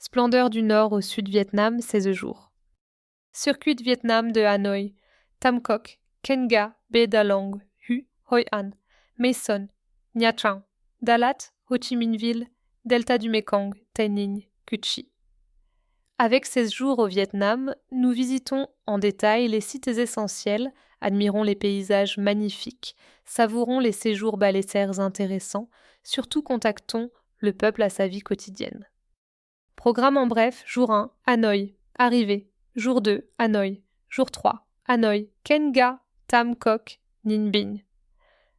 Splendeur du Nord au Sud Vietnam, 16 jours. Circuit de Vietnam de Hanoï, Tam Quoc, Kenga, Baie Dalong, Hue, Hoi An, Mae Son, Nha Trang, Dalat, Ho Chi Minh Ville, Delta du Mekong, Tay Ninh, Cu Chi. Avec 16 jours au Vietnam, nous visitons en détail les sites essentiels, admirons les paysages magnifiques, savourons les séjours balécères intéressants, surtout contactons le peuple à sa vie quotidienne. Programme en bref, jour 1, Hanoï, arrivée. Jour 2, Hanoï. Jour 3, Hanoï, Kenga, Tam Quoc, Ninh Binh.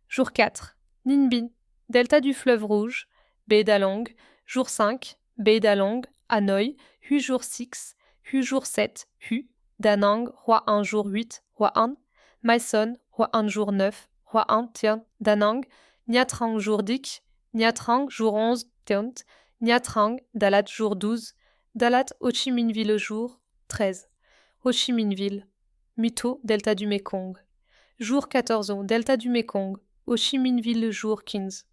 Jour 4, Ninh Binh, delta du fleuve Rouge, Baie Dalong. Jour 5, Baie Dalong, Hanoï, Hue jour 6, Hue jour 7, Hue, Da Nang, Hua 1 jour 8, Hua An, Mae Son, Hua 1 jour 9, Hua An, Tien, Da Nang, Nha Trang jour 10, Nha Trang jour 11, Tient, Nha Trang, Dalat jour 12, Dalat Ho Chi Minh Ville jour 13, Ho Chi Minh Ville, Mito, delta du Mekong. Jour 14, delta du Mekong, Ho Chi Minh Ville jour 15,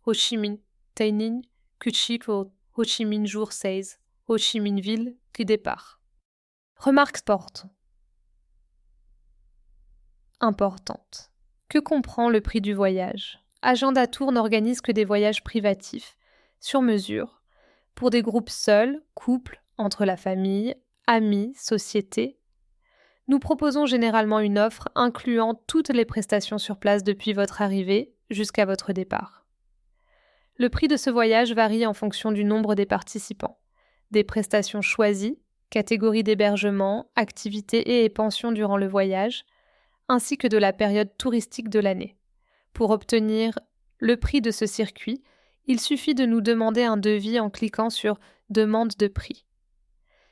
Ho Chi Minh, Tay Ninh, Cu Chi Ho Chi Minh jour 16, Ho Chi Minh Ville qui départ. Remarque importante. Que comprend le prix du voyage? Agenda Tour n'organise que des voyages privatifs, sur mesure, pour des groupes seuls, couples, entre la famille, amis, société. Nous proposons généralement une offre incluant toutes les prestations sur place depuis votre arrivée jusqu'à votre départ. Le prix de ce voyage varie en fonction du nombre des participants, des prestations choisies, catégories d'hébergement, activités et pensions durant le voyage, ainsi que de la période touristique de l'année. Pour obtenir le prix de ce circuit, il suffit de nous demander un devis en cliquant sur « Demande de prix ».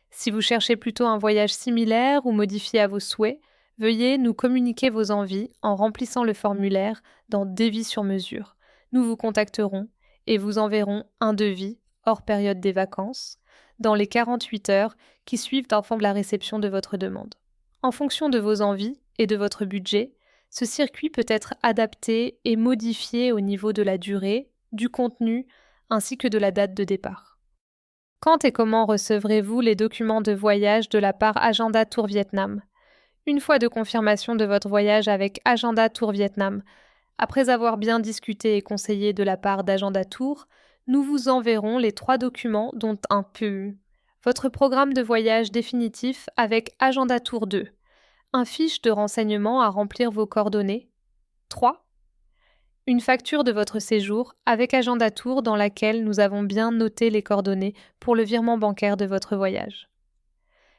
Si vous cherchez plutôt un voyage similaire ou modifié à vos souhaits, veuillez nous communiquer vos envies en remplissant le formulaire dans « Devis sur mesure ». Nous vous contacterons et vous enverrons un devis, hors période des vacances, dans les 48 heures qui suivent avant la réception de votre demande. En fonction de vos envies et de votre budget, ce circuit peut être adapté et modifié au niveau de la durée, du contenu, ainsi que de la date de départ. Quand et comment recevrez-vous les documents de voyage de la part Agenda Tour Vietnam? Une fois de confirmation de votre voyage avec Agenda Tour Vietnam, après avoir bien discuté et conseillé de la part d'Agenda Tour, nous vous enverrons les 3 documents dont un peu votre programme de voyage définitif avec Agenda Tour 2, un fiche de renseignement à remplir vos coordonnées. 3. Une facture de votre séjour avec Agenda Tour dans laquelle nous avons bien noté les coordonnées pour le virement bancaire de votre voyage.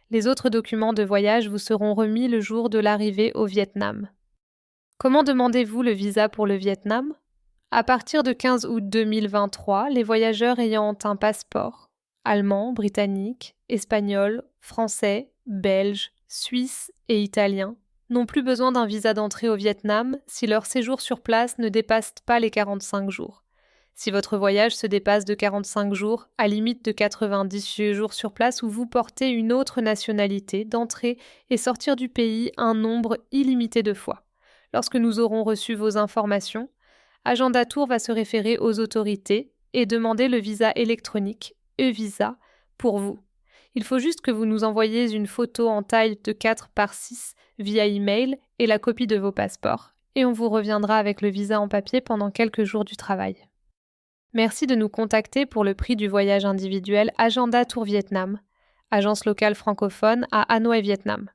Les autres documents de voyage vous seront remis le jour de l'arrivée au Vietnam. Comment demandez-vous le visa pour le Vietnam? À partir de 15 août 2023, les voyageurs ayant un passeport allemand, britannique, espagnol, français, belge, suisse et italien n'ont plus besoin d'un visa d'entrée au Vietnam si leur séjour sur place ne dépasse pas les 45 jours. Si votre voyage se dépasse de 45 jours, à limite de 90 jours sur place ou vous portez une autre nationalité, d'entrer et sortir du pays un nombre illimité de fois. Lorsque nous aurons reçu vos informations, Agenda Tour va se référer aux autorités et demander le visa électronique, e-visa, pour vous. Il faut juste que vous nous envoyiez une photo en taille de 4 par 6 via email et la copie de vos passeports, et on vous reviendra avec le visa en papier pendant quelques jours du travail. Merci de nous contacter pour le prix du voyage individuel Agenda Tour Vietnam, agence locale francophone à Hanoï, Vietnam.